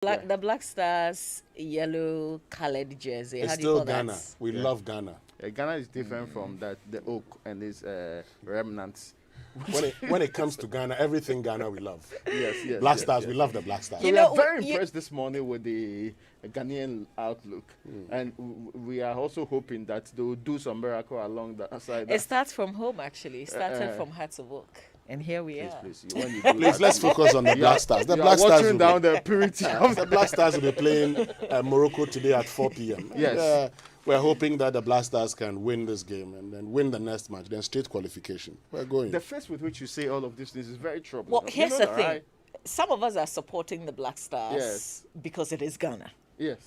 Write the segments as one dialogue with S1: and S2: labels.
S1: The Black Stars yellow colored jersey.
S2: It's
S1: How do you
S2: still
S1: call
S2: Ghana.
S1: that?
S2: We love Ghana.
S3: Ghana is different from that the oak and its remnants.
S2: When it comes to Ghana, everything Ghana we love.
S3: Yes.
S2: Black Stars, we love the Black Stars.
S3: So
S1: You
S3: we
S1: know,
S3: are very
S1: you-
S3: impressed this morning with the Ghanaian outlook, and we are also hoping that they will do some miracle along that side.
S1: It starts from home, actually. It started from Hearts of Oak. And here we are.
S3: Please, when you do
S2: Please,
S3: that,
S2: let's focus on the Black Stars. The
S3: you
S2: Black
S3: are
S2: Stars
S3: watering
S2: will
S3: down
S2: be,
S3: the purity of
S2: the Black Stars will be playing Morocco today at 4 p.m.
S3: Yes.
S2: And, we're hoping that the Black Stars can win this game and then win the next match, then straight qualification. We're going.
S3: the face with which you say all of these things is very troubling.
S1: Well,
S3: You
S1: here's
S3: know
S1: the
S3: that,
S1: thing.
S3: right?
S1: Some of us are supporting the Black Stars
S3: Yes.
S1: because it is Ghana.
S3: Yes.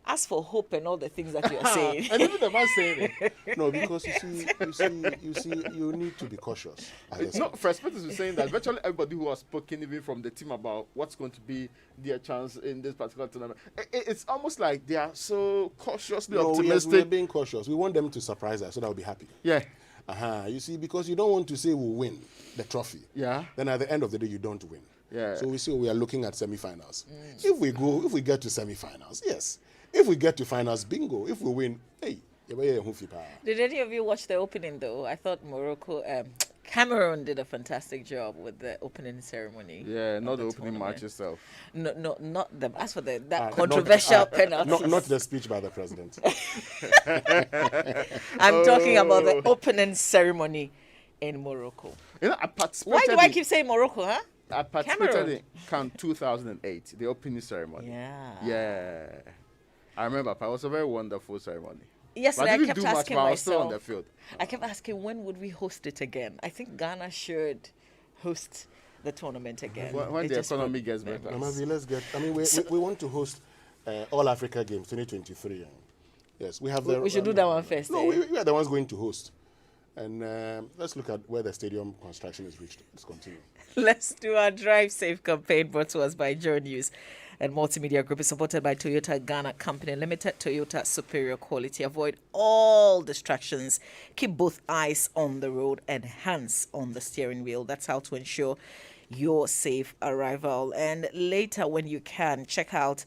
S1: As for hope and all the things that you are saying,
S3: And even the man saying it.
S2: No, because you need to be cautious.
S3: No, First Peter is saying that virtually everybody who has spoken, even from the team, about what's going to be their chance in this particular tournament, it's almost like they are so cautiously
S2: No, yes,
S3: optimistic.
S2: we're being cautious. We want them to surprise us so that we'll be happy.
S3: Yeah.
S2: You see, because you don't want to say we'll win the trophy.
S3: Yeah.
S2: Then at the end of the day, you don't win.
S3: Yeah.
S2: So we are looking at semi-finals. If we get to semi-finals, yes. If we get to finals, bingo. If we win, hey,
S1: did any of you watch the opening though? I thought Cameroon did a fantastic job with the opening ceremony.
S3: Yeah, not
S1: of
S3: the opening
S1: tournament.
S3: match itself.
S1: No, not the. As for that controversial penalty.
S2: not the speech by the president.
S1: I'm talking about the opening ceremony in Morocco.
S3: You know, I participated.
S1: Why do I keep saying Morocco, huh?
S3: I participated
S1: Cameroon?
S3: in Cannes 2008, the opening ceremony.
S1: Yeah.
S3: Yeah. I remember. It was a very wonderful ceremony.
S1: Yesterday,
S3: But
S1: I
S3: didn't
S1: kept
S3: do much,
S1: asking
S3: but I was still on
S1: myself.
S3: the field.
S1: I kept asking, when would we host it again? I think Ghana should host the tournament again.
S3: When
S1: It
S3: the
S1: just
S3: economy
S1: would-
S3: gets better.
S2: Amavi, let's get. I mean, we want to host All Africa Games 2023. Yes, we have the.
S1: We should do that one first.
S2: No,
S1: eh?
S2: we are the ones going to host. And let's look at where the stadium construction is reached. Let's continue.
S1: Let's do our Drive Safe campaign brought to us by Joy News and Multimedia Group is supported by Toyota Ghana Company Limited. Toyota, superior quality. Avoid all distractions. Keep both eyes on the road and hands on the steering wheel. That's how to ensure your safe arrival. And later, when you can, check out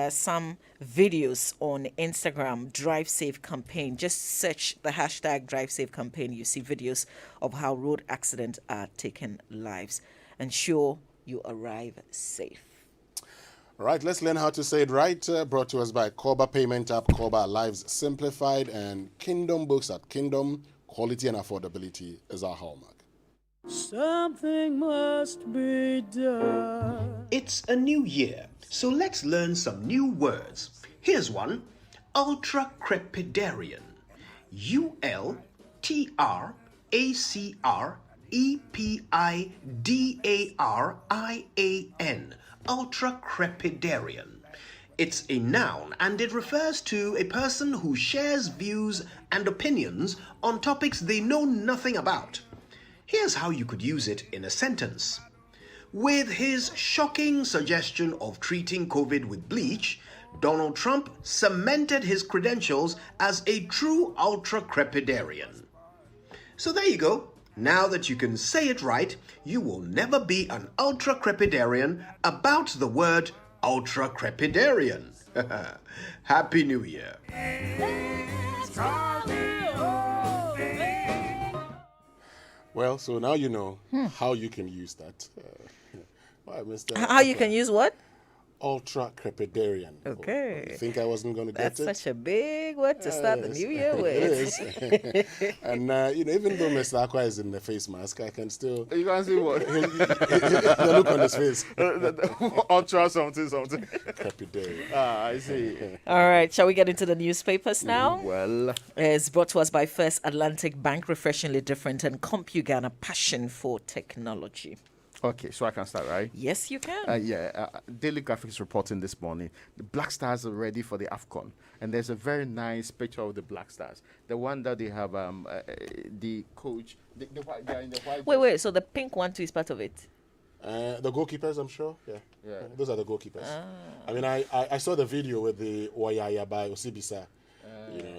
S1: some videos on Instagram, Drive Safe Campaign. Just search the hashtag Drive Safe Campaign. You see videos of how road accidents are taking lives. Ensure you arrive safe.
S2: All right, let's learn how to say it right. Brought to us by Korba Payment App, Korba Lives Simplified, and Kingdom Books at Kingdom. Quality and affordability is our hallmark.
S4: Something must be done.
S5: It's a new year, so let's learn some new words. Here's one: ultracrepidarian. ULTRACREPIDARIAN. Ultracrepidarian. It's a noun and it refers to a person who shares views and opinions on topics they know nothing about. Here's how you could use it in a sentence. With his shocking suggestion of treating COVID with bleach, Donald Trump cemented his credentials as a true ultracrepidarian. So there you go. Now that you can say it right, you will never be an ultracrepidarian about the word ultracrepidarian. Happy New Year.
S2: Well, so now you know how you can use that. Why, Mr.
S1: How you can use what?
S2: Ultra crepidarian.
S1: Okay.
S2: You think I wasn't going to get
S1: That's
S2: it?
S1: such a big word to start the new year
S2: It
S1: with.
S2: is. And, even though Mr. Aqua is in the face mask, I can still...
S3: You can see what?
S2: the look on his face.
S3: Ultra something.
S2: Crepidarian.
S3: I see.
S1: All right, shall we get into the newspapers now?
S3: Well,
S1: It's brought to us by First Atlantic Bank, refreshingly different, and CompuGhana, passion for technology.
S3: okay, so I can start, right?
S1: Yes, you can.
S3: Daily Graphics reporting this morning. The Black Stars are ready for the AFCON, and there's a very nice picture of the Black Stars. The one that they have, the coach. They're in the white.
S1: Wait. So the pink one too is part of it.
S2: The goalkeepers, I'm sure. Yeah.
S3: Yeah.
S2: Those are the goalkeepers. I mean, I saw the video with the Oyaya by Osibisa.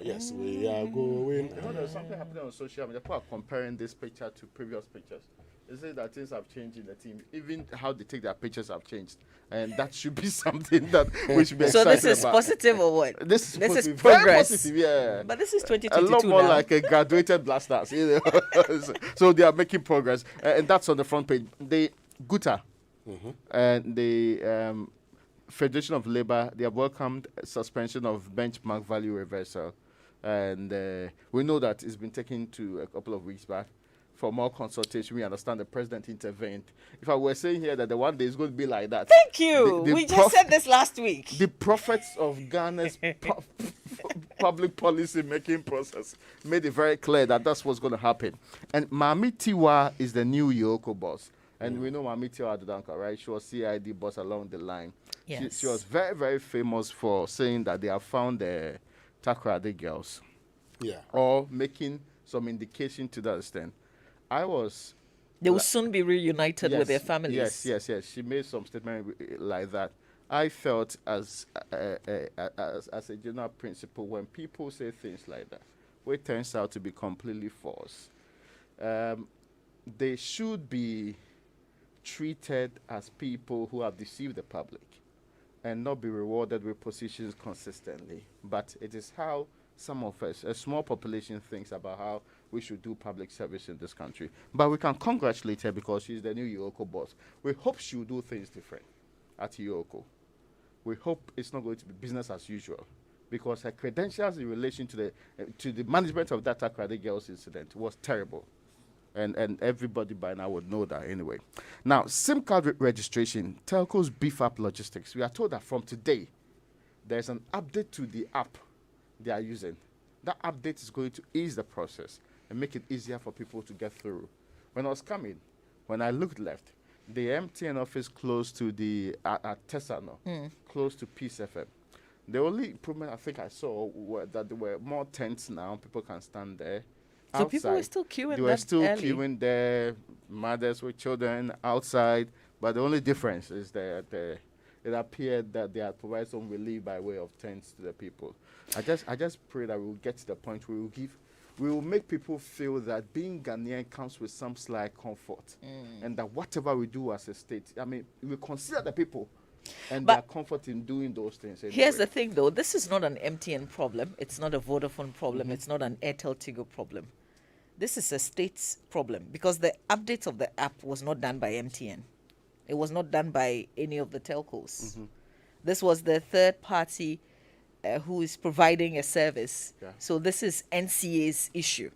S2: Yes, we are going.
S3: You know, there's something happening on social media. People are comparing this picture to previous pictures. They say that things have changed in the team. Even how they take their pictures have changed. And that should be something that we should be
S1: So
S3: excited
S1: this is
S3: about.
S1: positive or what?
S3: This is
S1: This
S3: supposed
S1: is
S3: to be very
S1: progress.
S3: positive, yeah.
S1: But this is
S3: A
S1: 2022
S3: lot more
S1: now.
S3: like a graduated blasters. You know? So they are making progress. And that's on the front page. The GUTA and the Federation of Labour, they have welcomed suspension of benchmark value reversal. And we know that it's been taken to a couple of weeks back. For more consultation, we understand the president intervened. If I were saying here that the one day is going to be like that.
S1: Thank you.
S3: the
S1: We just said this last week.
S3: The prophets of Ghana's public policy making process made it very clear that that's what's going to happen. And Mami Tiwa is the new Yoko boss. And we know Mami Tiwa Adudanka, right? She was CID boss along the line.
S1: Yes.
S3: She was very, very famous for saying that they have found the Takoradi girls.
S2: Yeah.
S3: Or making some indication to that extent.
S1: They will soon be reunited with their families.
S3: Yes. She made some statement like that. I felt as a general principle, when people say things like that, which turns out to be completely false, they should be treated as people who have deceived the public and not be rewarded with positions consistently. But it is how some of us, a small population, thinks about how we should do public service in this country. But we can congratulate her because she's the new Yoko boss. We hope she will do things different at Yoko. We hope it's not going to be business as usual, because her credentials in relation to the management of that Takoradi Girls incident was terrible. And everybody by now would know that anyway. Now, SIM card registration, telcos beef up logistics. We are told that from today, there's an update to the app they are using. That update is going to ease the process and make it easier for people to get through. When I was coming, when I looked left, the MTN office close to the at Tesano, close to Peace FM. The only improvement I think I saw were that there were more tents now. People can stand there.
S1: So people were still queuing.
S3: They were still
S1: early.
S3: queuing there. Mothers with children outside. But the only difference is that it appeared that they had provided some relief by way of tents to the people. I just pray that we will get to the point where we will make people feel that being Ghanaian comes with some slight comfort, and that whatever we do as a state, I mean, we consider the people and their comfort in doing those things. Anyway.
S1: Here's the thing, though. This is not an MTN problem. It's not a Vodafone problem. It's not an Airtel Tigo problem. This is a state's problem, because the update of the app was not done by MTN. It was not done by any of the telcos. This was the third party who is providing a service.
S3: Yeah.
S1: So this is NCA's issue.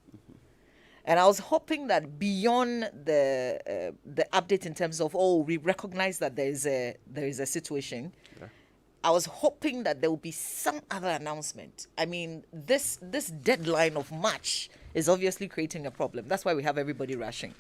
S1: And I was hoping that beyond the update in terms of, we recognize that there is a situation, I was hoping that there will be some other announcement. I mean, this deadline of March is obviously creating a problem. That's why we have everybody rushing.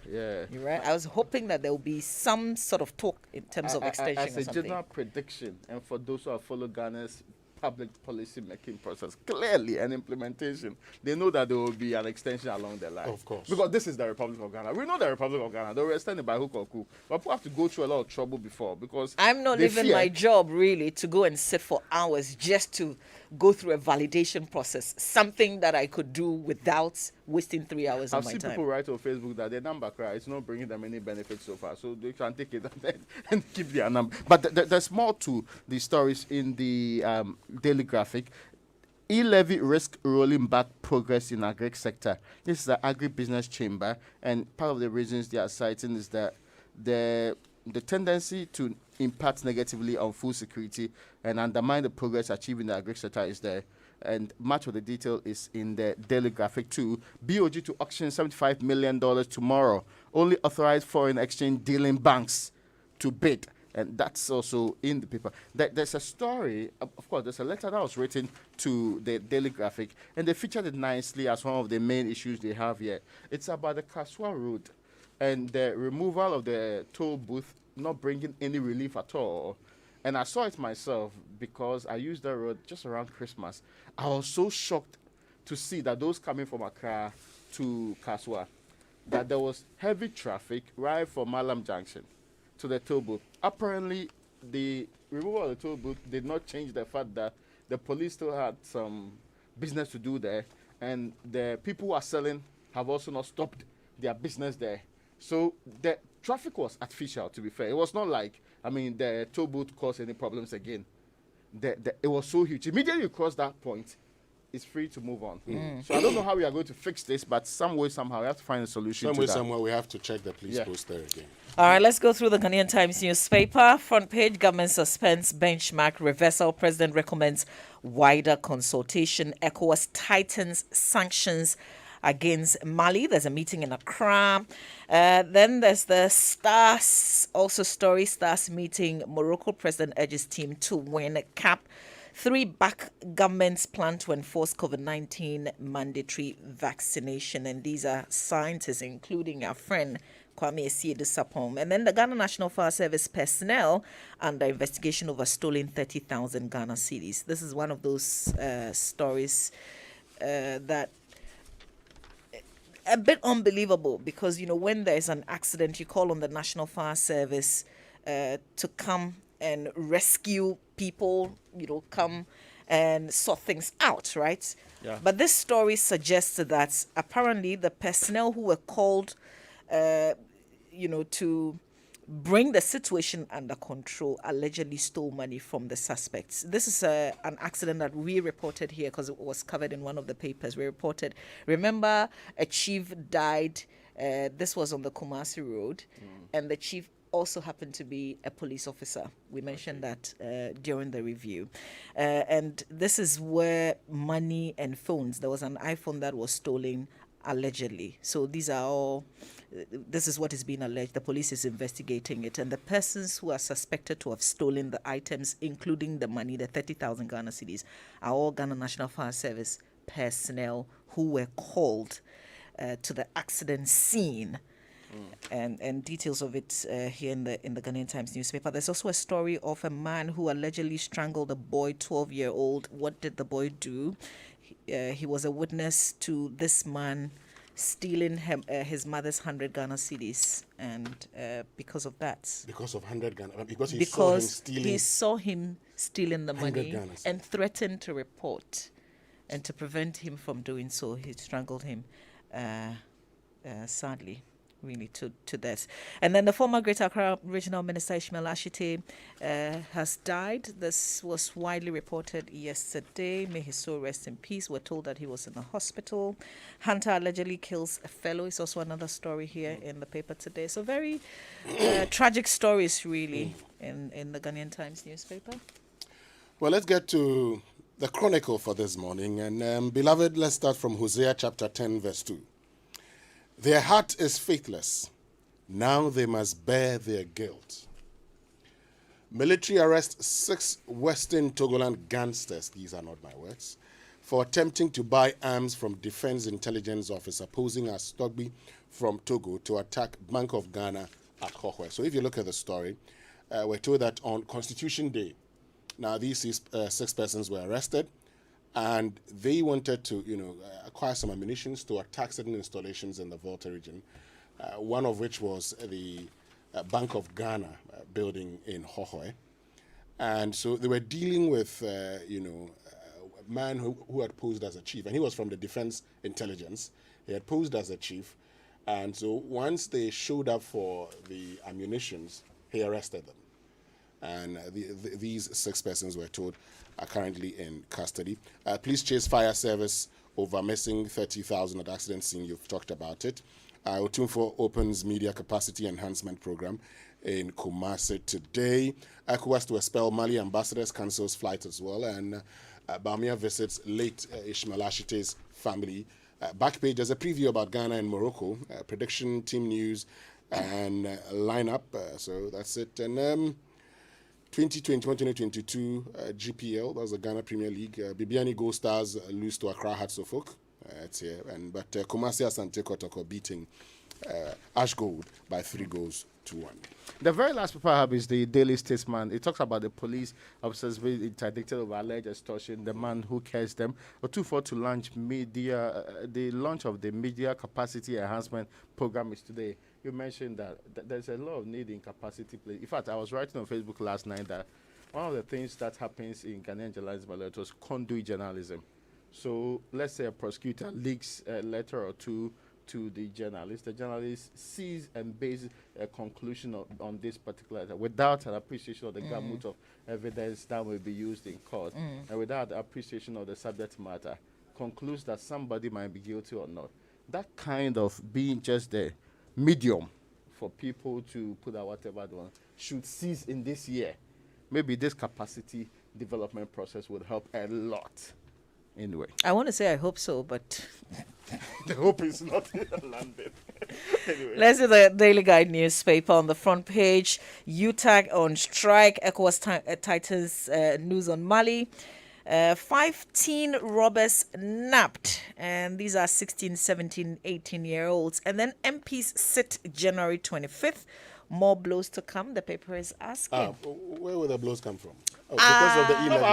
S3: Yeah.
S1: You're right. I was hoping that there will be some sort of talk in terms of extension
S3: as
S1: or
S3: a
S1: something.
S3: general prediction, and for those who have followed Ghana's public policy making process clearly and implementation, they know that there will be an extension along the line.
S2: Of course.
S3: Because this is the Republic of Ghana. We know the Republic of Ghana. They will extend it by hook or crook. But people have to go through a lot of trouble before, because
S1: I'm not
S3: they
S1: leaving
S3: fear.
S1: my job really to go and sit for hours just to go through a validation process, something that I could do without wasting 3 hours
S3: I've
S1: of my
S3: seen
S1: time.
S3: people write on Facebook that their number cry, it's not bringing them any benefits so far, so they can take it and keep their number. But there's more to the stories in the Daily Graphic. E-levy risk rolling back progress in agri sector. This is the agribusiness chamber, and part of the reasons they are citing is that the tendency to impact negatively on food security and undermine the progress achieved in the agri sector is there. And much of the detail is in the Daily Graphic too. BOG to auction $75 million tomorrow. Only authorized foreign exchange dealing banks to bid. And that's also in the paper. There's a story, of course, there's a letter that was written to the Daily Graphic, and they featured it nicely as one of the main issues they have here. It's about the Kaswa Road and the removal of the toll booth not bringing any relief at all. And I saw it myself because I used that road just around Christmas. I was so shocked to see that those coming from Accra to Kaswa, that there was heavy traffic right from Malam Junction to the toll booth. Apparently, the removal of the toll booth did not change the fact that the police still had some business to do there, and the people who are selling have also not stopped their business there. So the traffic was artificial, to be fair. It was not like, I mean, the toll booth caused any problems again. It was so huge. Immediately you cross that point, it's free to move on. So I don't know how we are going to fix this, but some way, somehow, we have to find a solution to that.
S2: Somewhere we have to check the police post there again.
S1: All right, let's go through the Ghanaian Times newspaper. Front page, government suspends benchmark reversal. President recommends wider consultation. ECOWAS tightens sanctions against Mali. There's a meeting in Accra. Then there's the Stars, also story, Stars meeting. Morocco president urges team to win CAP. 3 back government's plan to enforce COVID-19 mandatory vaccination. And these are scientists, including our friend Kwame Esiedusapom. And then the Ghana National Fire Service personnel under investigation over stolen 30,000 Ghana cedis. This is one of those stories that a bit unbelievable, because, you know, when there's an accident, you call on the National Fire Service to come and rescue people, you know, come and sort things out, right?
S3: Yeah.
S1: But this story suggests that apparently the personnel who were called, you know, to bring the situation under control allegedly stole money from the suspects. This is an accident that we reported here because it was covered in one of the papers. We reported, remember, a chief died. This was on the Kumasi Road, and the chief also happened to be a police officer. We mentioned that during the review. And this is where money and phones, there was an iPhone that was stolen allegedly. So these are all, this is what is being alleged. The police is investigating it. And the persons who are suspected to have stolen the items, including the money, the 30,000 Ghana cedis, are all Ghana National Fire Service personnel who were called to the accident scene. And details of it here in the Ghanaian Times newspaper. There's also a story of a man who allegedly strangled a boy, 12-year-old. What did the boy do? He was a witness to this man stealing his mother's 100 Ghana cedis, and because of that,
S2: Because of 100 Ghana, because
S1: he saw him stealing the
S2: 100
S1: money
S2: Ghana cedis.
S1: and threatened to report, and to prevent him from doing so, he strangled him. Sadly, really to death. And then the former Greater Accra Regional Minister Ishmael Ashite has died. This was widely reported yesterday. May his soul rest in peace. We're told that he was in a hospital. Hunter allegedly kills a fellow. It's also another story here in the paper today. So very tragic stories, really, in the Ghanaian Times newspaper.
S2: Well, let's get to the chronicle for this morning. And beloved, let's start from Hosea chapter 10, verse 2. Their heart is faithless. Now they must bear their guilt. Military arrests 6 Western Togoland gangsters, these are not my words, for attempting to buy arms from Defense Intelligence Officer posing as Stogby from Togo to attack Bank of Ghana at Hohwe. So if you look at the story, we're told that on Constitution Day, now these 6 persons were arrested, and they wanted to, acquire some ammunition to attack certain installations in the Volta region, one of which was the Bank of Ghana building in Hohwe. And so they were dealing with, a man who had posed as a chief, and he was from the Defense Intelligence. He had posed as a chief, and so once they showed up for the ammunitions, he arrested them. And these 6 persons were told are currently in custody. Police chase fire service over missing 30,000 at accident scene. You've talked about it. Otumfo opens media capacity enhancement program in Kumasi today. ECOWAS to expel Mali ambassadors cancels flight as well. And Bamia visits late Ishmael Ashite's family. Back page, there's a preview about Ghana and Morocco. Prediction, team news, and lineup. So that's it. And 2021-2022 GPL, that was the Ghana Premier League. Bibiani Gold Stars lose to Accra Hearts of Oak. It's here. But Kumasi Asante Kotoko beating Ash Gold by 3-1.
S3: The very last paper I have is the Daily Statesman. It talks about the police officers being interdicted over alleged extortion, the man who cares them. Otumfo to launch media, the launch of the media capacity enhancement program is today. You mentioned that there's a lot of need in capacity play. In fact, I was writing on Facebook last night that one of the things that happens in Ghanaian journalism was conduit journalism. So let's say a prosecutor leaks a letter or two to the journalist. The journalist sees and bases a conclusion on this particular item without an appreciation of the gamut of evidence that will be used in court, and without the appreciation of the subject matter, concludes that somebody might be guilty or not. That kind of being just the medium for people to put out whatever they want should cease in this year. Maybe this capacity development process would help a lot. Anyway,
S1: I want to say I hope so, but
S3: the hope is not landed. Anyway.
S1: Let's do the Daily Guide newspaper on the front page. UTAG on strike. ECOWAS tightens news on Mali. 15 robbers nabbed, and these are 16, 17, 18-year-olds. And then MPs sit January 25th. More blows to come, the paper is asking.
S2: Where will the blows come from? Oh, because of the e-levy.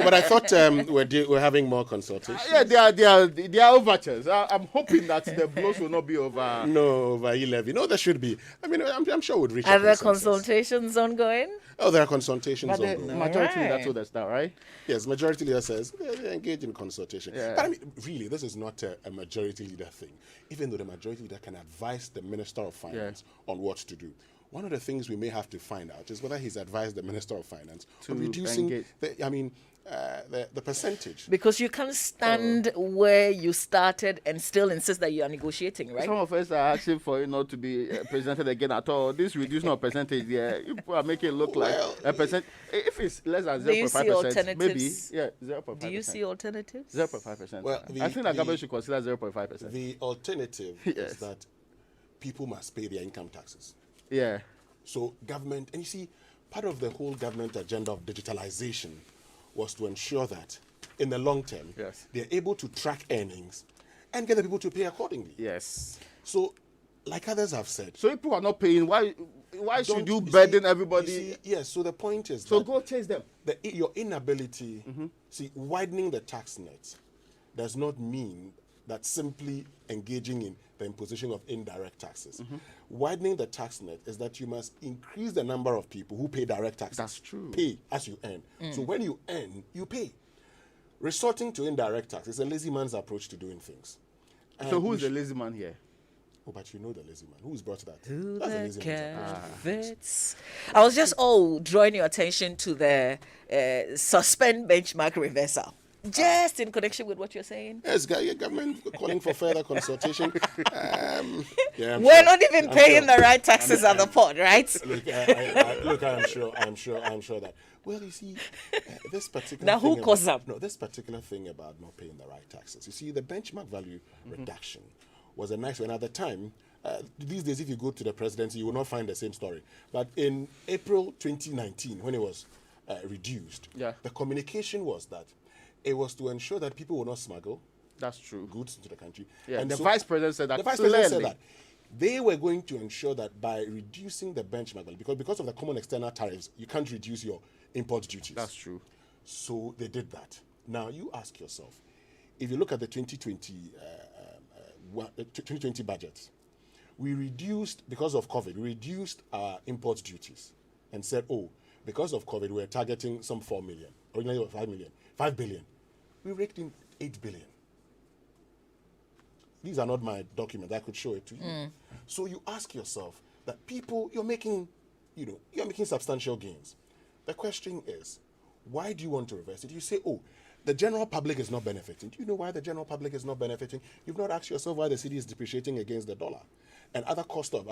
S2: But I thought we're having more consultations.
S3: Yeah, they are overtures. I'm hoping that the blows will not be over.
S2: No, over e-levy. No, there should be. I mean, I'm sure we'd reach.
S1: Are there consultations ongoing?
S2: Oh, there are consultations
S3: But the
S2: ongoing.
S3: majority leader told us that, right?
S2: Yes, majority leader says they engage in consultation.
S3: Yeah.
S2: But I mean, really, this is not a majority leader thing. Even though the majority leader can advise the Minister of Finance on what to do. One of the things we may have to find out is whether he's advised the Minister of Finance on reducing the percentage.
S1: Because you can't stand where you started and still insist that you are negotiating, right?
S3: Some of us are asking for it not to be presented again at all. This reduced not percentage, people are making it look like a percent. If it's less than 0.5%, maybe 0.5%.
S1: Do you see alternatives?
S3: 0.5%.
S2: Well,
S3: I think the government should consider 0.5%.
S2: The alternative is that people must pay their income taxes.
S3: Yeah.
S2: So government, and you see, part of the whole government agenda of digitalization was to ensure that in the long term, they're able to track earnings and get the people to pay accordingly.
S3: Yes.
S2: So, like others have said.
S3: So if people are not paying, why should you burden everybody?
S2: See, yes, so the point is
S3: so
S2: that
S3: go chase them.
S2: your inability, widening the tax net does not mean that simply engaging in the imposition of indirect taxes. Widening the tax net is that you must increase the number of people who pay direct taxes.
S3: That's true.
S2: Pay as you earn. So when you earn, you pay. Resorting to indirect tax is a lazy man's approach to doing things.
S3: So who's the lazy man here?
S2: Oh, but you know the lazy man. Who's brought that?
S1: To
S2: That's the
S1: the
S2: lazy man's approach.
S1: I was just drawing your attention to the suspend benchmark reversal. Just in connection with what you're saying.
S2: Yes, government calling for further consultation.
S1: We're not even paying the right taxes at the port, right?
S2: I'm sure that. Well, you see, this particular
S1: now who caused them?
S2: No, this particular thing about not paying the right taxes. You see, the benchmark value reduction was a nice one at the time. These days, if you go to the presidency, you will not find the same story. But in April 2019, when it was reduced, the communication was that it was to ensure that people will not smuggle.
S3: That's true.
S2: Goods into the country.
S3: Yeah, and the vice president said that.
S2: The vice president said that they were going to ensure that by reducing the benchmark value, because of the common external tariffs, you can't reduce your import duties.
S3: That's true.
S2: So they did that. Now you ask yourself, if you look at the 2020 budget, we reduced, because of COVID, we reduced our import duties and said, because of COVID, we're targeting some 4 million. Originally 5 billion. We raked in 8 billion. These are not my documents. I could show it to you. So you ask yourself that people, you're making substantial gains. The question is, why do you want to reverse it? You say, the general public is not benefiting. Do you know why the general public is not benefiting? You've not asked yourself why the city is depreciating against the dollar and other cost of,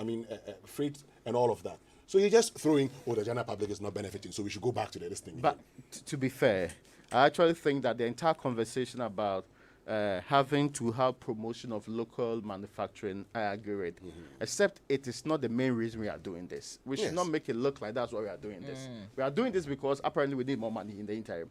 S2: freight and all of that. So you're just throwing, the general public is not benefiting, so we should go back to this thing.
S3: But to be fair, I actually think that the entire conversation about having to have promotion of local manufacturing, I agree with. Except it is not the main reason we are doing this. We should not make it look like that's why we are doing this. We are doing this because apparently we need more money in the interim.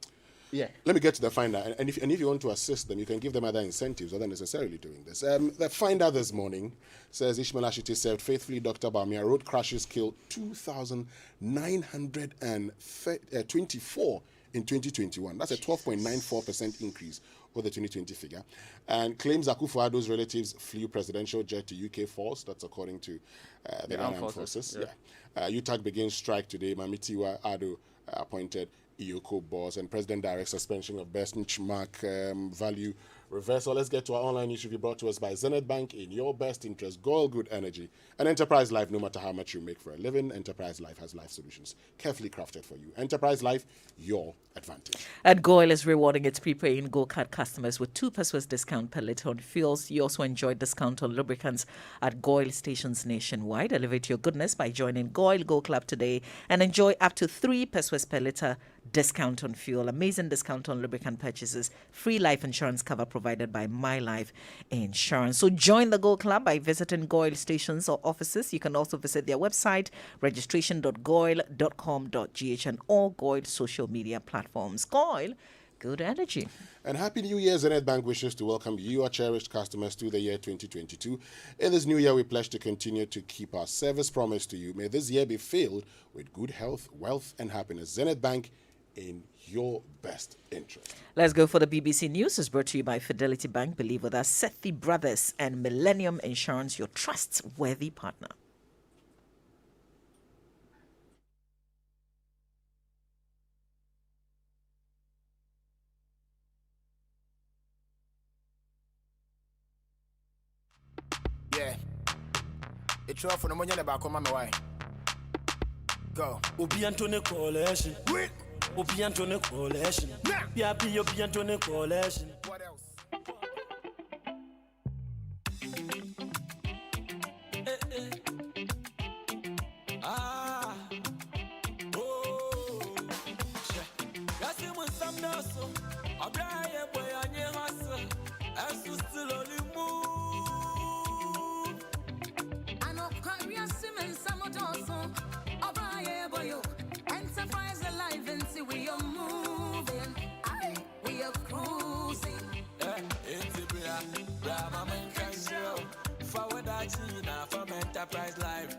S3: Yeah.
S2: Let me get to the finder, and if you want to assist them, you can give them other incentives other than necessarily doing this. The finder this morning says Ishmael Ashiti served faithfully Dr. Bawumia. Road crashes killed 2,924 in 2021. That's a 12.94% increase over the 2020 figure. And claims Akufo-Addo's relatives flew presidential jet to UK false. That's according to the armed forces. UTAG begins strike today. Mamitiwa Addo appointed EOCO boss and President Direct suspension of benchmark value reversal. Let's get to our online news review brought to us by Zenith Bank. In your best interest, Goal Good Energy and Enterprise Life. No matter how much you make for a living, Enterprise Life has life solutions carefully crafted for you. Enterprise Life, your advantage.
S1: And Goil is rewarding its prepaying Go Card customers with 2 pesos discount per litre on fuels. You also enjoy discount on lubricants at Goil stations nationwide. Elevate your goodness by joining Goil Go Club today and enjoy up to 3 pesos per litre discount on fuel, amazing discount on lubricant purchases, free life insurance cover provided by My Life Insurance. So join the Go Club by visiting Goil stations or offices. You can also visit their website, registration.goil.com.gh, and all Goil social media platforms. Goil, good energy.
S2: And Happy New Year. Zenith Bank wishes to welcome you, our cherished customers, to the year 2022. In this new year, we pledge to continue to keep our service promise to you. May this year be filled with good health, wealth, and happiness. Zenith Bank, in your best interest.
S1: Let's go for the BBC News. Is brought to you by Fidelity Bank. Believe with us, Sethi Brothers and Millennium Insurance, your trustworthy partner.
S6: Yeah. It's off for the money about come on my way. Go.
S4: Obi Antone Coalition. Obi Antone Coalition. Yeah, be Obi Antone Coalition.
S6: What else?
S4: Ah. Oh. Yasi mun sam naso. Abraya boy anye hasa. Asu still only move.
S7: Ano career simen samodoso. Abraya boyo. Enterprise alive and see we are moving. Aye, we are cruising.
S4: It's a bra, man can show. Forward that China from Enterprise Life.